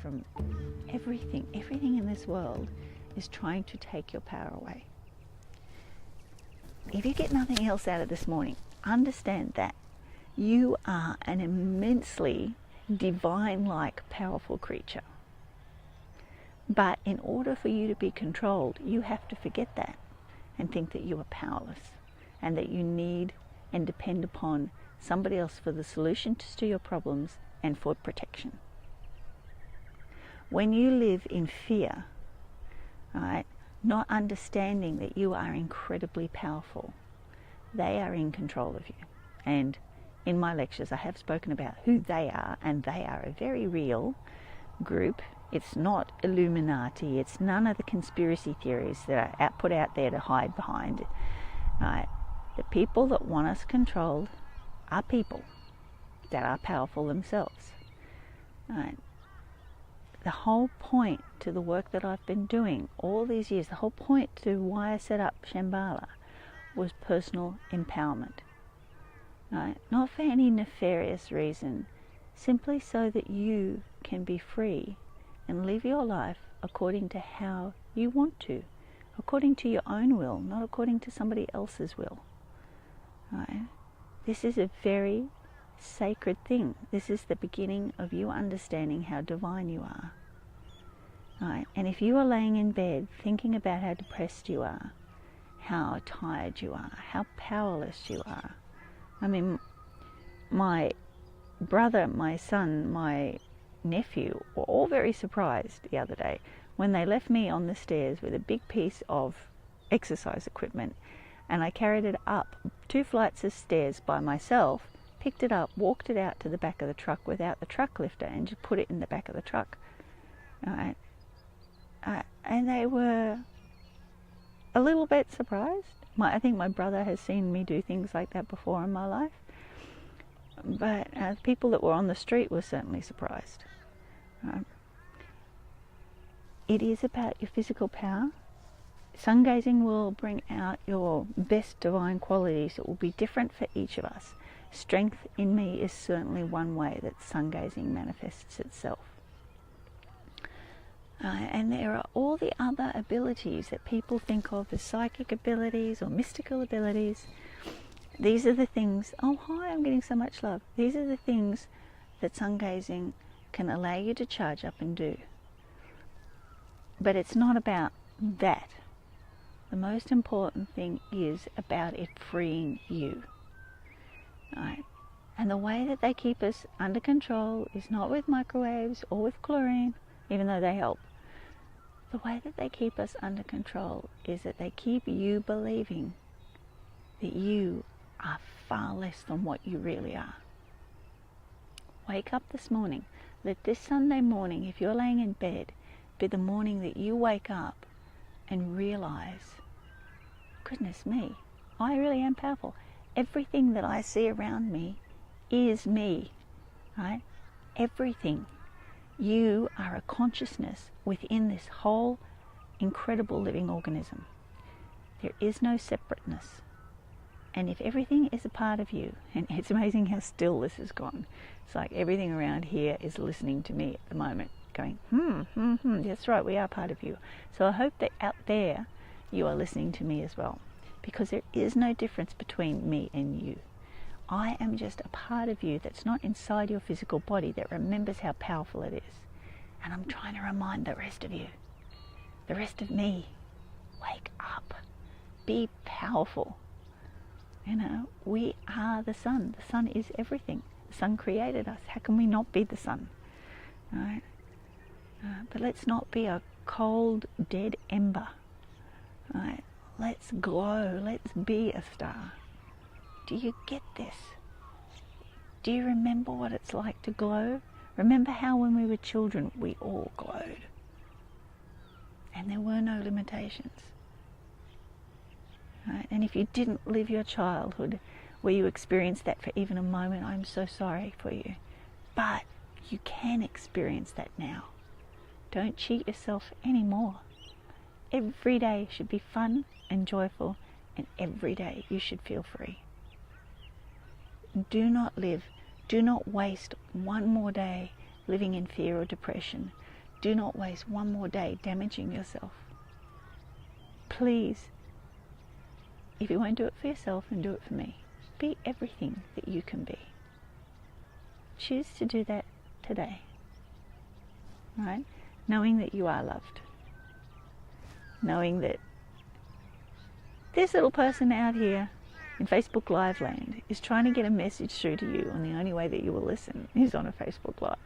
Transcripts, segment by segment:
from everything. Everything in this world is trying to take your power away. If you get nothing else out of this morning, understand that you are an immensely divine-like powerful creature. But in order for you to be controlled, you have to forget that and think that you are powerless and that you need and depend upon somebody else for the solutions to your problems and for protection. When you live in fear, right, not understanding that you are incredibly powerful, they are in control of you. And in my lectures I have spoken about who they are, and they are a very real group. It's not Illuminati, it's none of the conspiracy theories that are put out there to hide behind. Right? The people that want us controlled are people that are powerful themselves. Right? The whole point to the work that I've been doing all these years, the whole point to why I set up Shambhala was personal empowerment. Right? Not for any nefarious reason, simply so that you can be free and live your life according to how you want to, according to your own will, not according to somebody else's will. Right? This is a very sacred thing. This is the beginning of you understanding how divine you are. Right? And if you are laying in bed thinking about how depressed you are, how tired you are, how powerless you are. I mean, my brother, my son, my nephew were all very surprised the other day when they left me on the stairs with a big piece of exercise equipment, and I carried it up 2 flights of stairs by myself, picked it up, walked it out to the back of the truck without the truck lifter, and just put it in the back of the truck. Right? And they were a little bit surprised. I think my brother has seen me do things like that before in my life. But people that were on the street were certainly surprised. It is about your physical power. Sungazing will bring out your best divine qualities. It will be different for each of us. Strength in me is certainly one way that sungazing manifests itself. And there are all the other abilities that people think of as psychic abilities or mystical abilities. These are the things, oh hi, I'm getting so much love. These are the things that sungazing can allow you to charge up and do. But it's not about that. The most important thing is about it freeing you. Right? And the way that they keep us under control is not with microwaves or with chlorine, even though they help. The way that they keep us under control is that they keep you believing that you are far less than what you really are. Wake up this morning. Let this Sunday morning, if you're laying in bed, be the morning that you wake up and realize, goodness me, I really am powerful. Everything that I see around me is me, right? Everything. You are a consciousness within this whole incredible living organism. There is no separateness. And if everything is a part of you, and it's amazing how still this has gone. It's like everything around here is listening to me at the moment, going, that's right, we are part of you. So I hope that out there you are listening to me as well, because there is no difference between me and you. I am just a part of you that's not inside your physical body, that remembers how powerful it is. And I'm trying to remind the rest of you, the rest of me, wake up, be powerful. You know, we are the sun. The sun is everything. The sun created us. How can we not be the sun? Right? But let's not be a cold, dead ember. Right? Let's glow. Let's be a star. Do you get this? Do you remember what it's like to glow? Remember how when we were children we all glowed? And there were no limitations. Right? And if you didn't live your childhood where you experienced that for even a moment, I'm so sorry for you. But you can experience that now. Don't cheat yourself anymore. Every day should be fun and joyful, and every day you should feel free. Do not waste one more day living in fear or depression. do not waste one more day damaging yourself. Please, if you won't do it for yourself, then do it for me. Be everything that you can be. Choose to do that today, right? Knowing that you are loved. Knowing that this little person out here in Facebook Live land is trying to get a message through to you, and the only way that you will listen is on a Facebook Live.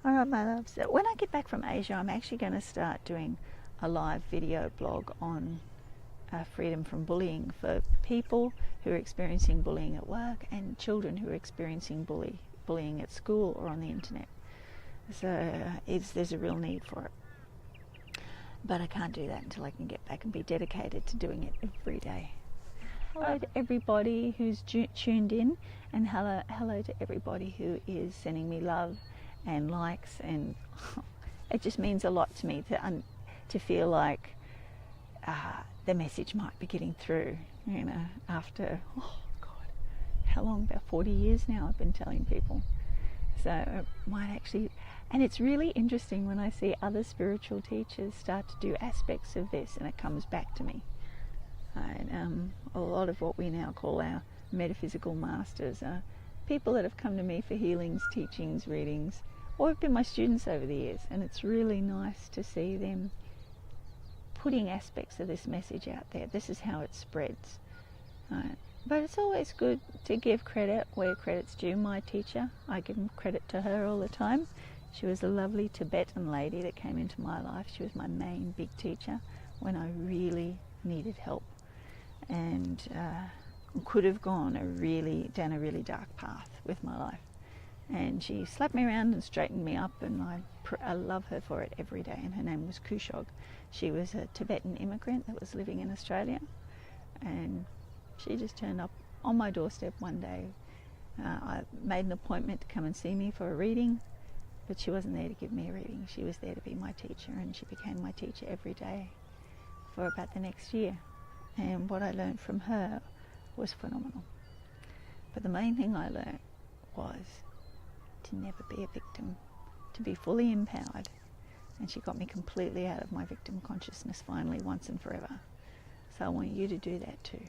All right, my loves. So when I get back from Asia, I'm actually going to start doing a live video blog on freedom from bullying for people who are experiencing bullying at work and children who are experiencing bullying at school or on the internet. So there's a real need for it. But I can't do that until I can get back and be dedicated to doing it every day. Hello to everybody who's tuned in, and hello to everybody who is sending me love and likes, and it just means a lot to me to feel like the message might be getting through, you know, after, oh God, how long? About 40 years now I've been telling people. So it might actually, and it's really interesting when I see other spiritual teachers start to do aspects of this and it comes back to me. And a lot of what we now call our metaphysical masters are people that have come to me for healings, teachings, readings, or have been my students over the years, and it's really nice to see them putting aspects of this message out there. This is how it spreads. But it's always good to give credit where credit's due. My teacher, I give credit to her all the time. She was a lovely Tibetan lady that came into my life. She was my main big teacher when I really needed help, and could have gone down a really dark path with my life. And she slapped me around and straightened me up, and I love her for it every day. And her name was Kushog. She was a Tibetan immigrant that was living in Australia, and she just turned up on my doorstep one day. I made an appointment to come and see me for a reading, but she wasn't there to give me a reading. She was there to be my teacher, and she became my teacher every day for about the next year. And what I learned from her was phenomenal. But the main thing I learned was to never be a victim, to be fully empowered. And she got me completely out of my victim consciousness finally, once and forever. So I want you to do that too.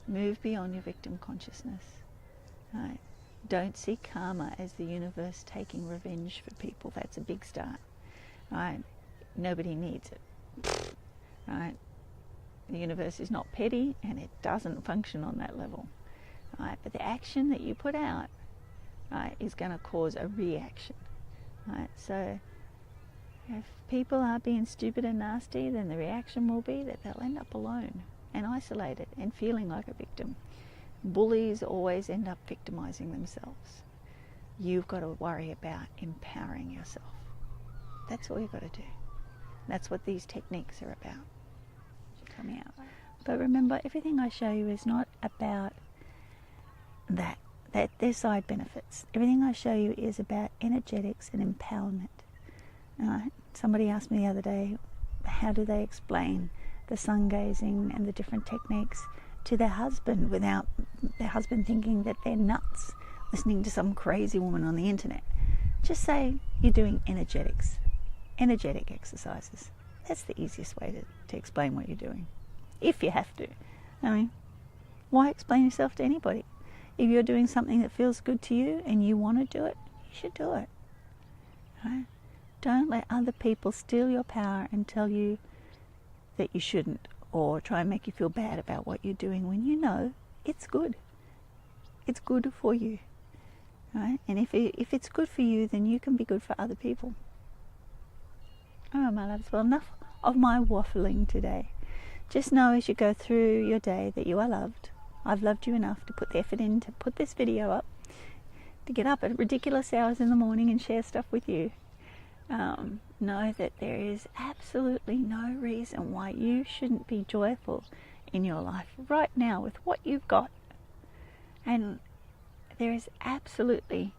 Move beyond your victim consciousness. Right? Don't see karma as the universe taking revenge for people. That's a big start. Right? Nobody needs it. Right? The universe is not petty, and it doesn't function on that level. Right? But the action that you put out, right, is going to cause a reaction. Right? So if people are being stupid and nasty, then the reaction will be that they'll end up alone and isolated and feeling like a victim. Bullies always end up victimizing themselves. You've got to worry about empowering yourself. That's all you've got to do. That's what these techniques are about. Coming out. But remember, everything I show you is not about that there's side benefits. Everything I show you is about energetics and empowerment. Somebody asked me the other day, how do they explain the sungazing and the different techniques to their husband without their husband thinking that they're nuts listening to some crazy woman on the internet? Just say you're doing energetic exercises. That's the easiest way to explain what you're doing, if you have to. I mean, why explain yourself to anybody? If you're doing something that feels good to you and you want to do it, you should do it. Right? Don't let other people steal your power and tell you that you shouldn't, or try and make you feel bad about what you're doing when you know it's good. It's good for you. Right? And if it's good for you, then you can be good for other people. Oh, my loves, well, enough of my waffling today. Just know as you go through your day that you are loved. I've loved you enough to put the effort in to put this video up, to get up at ridiculous hours in the morning and share stuff with you. Know that there is absolutely no reason why you shouldn't be joyful in your life right now with what you've got. And there is absolutely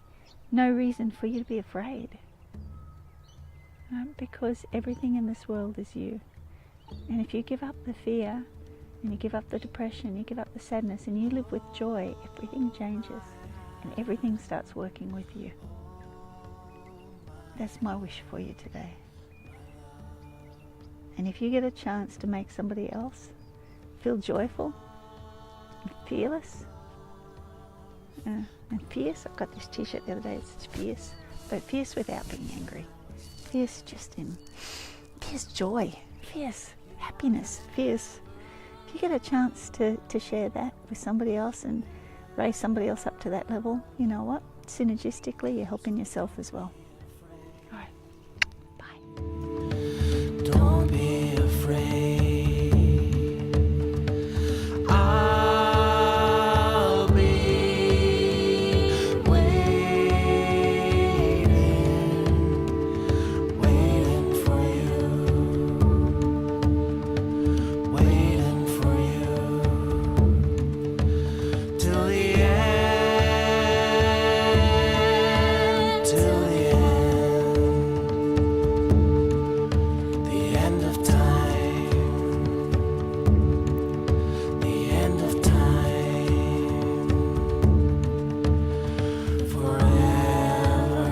no reason for you to be afraid. Because everything in this world is you. And if you give up the fear, and you give up the depression, you give up the sadness, and you live with joy, everything changes and everything starts working with you. That's my wish for you today. And if you get a chance to make somebody else feel joyful and fearless and fierce. I got this t-shirt the other day, it's fierce, but fierce without being angry. Fierce just in fierce joy, fierce happiness, fierce. If you get a chance to share that with somebody else and raise somebody else up to that level, you know what? Synergistically, you're helping yourself as well. All right. Bye. Don't be afraid. I'll be waiting for you, waiting for you till the end, till the end of time, the end of time, forever,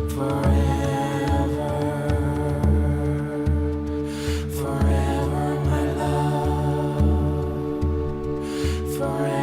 forever, forever, my love, forever.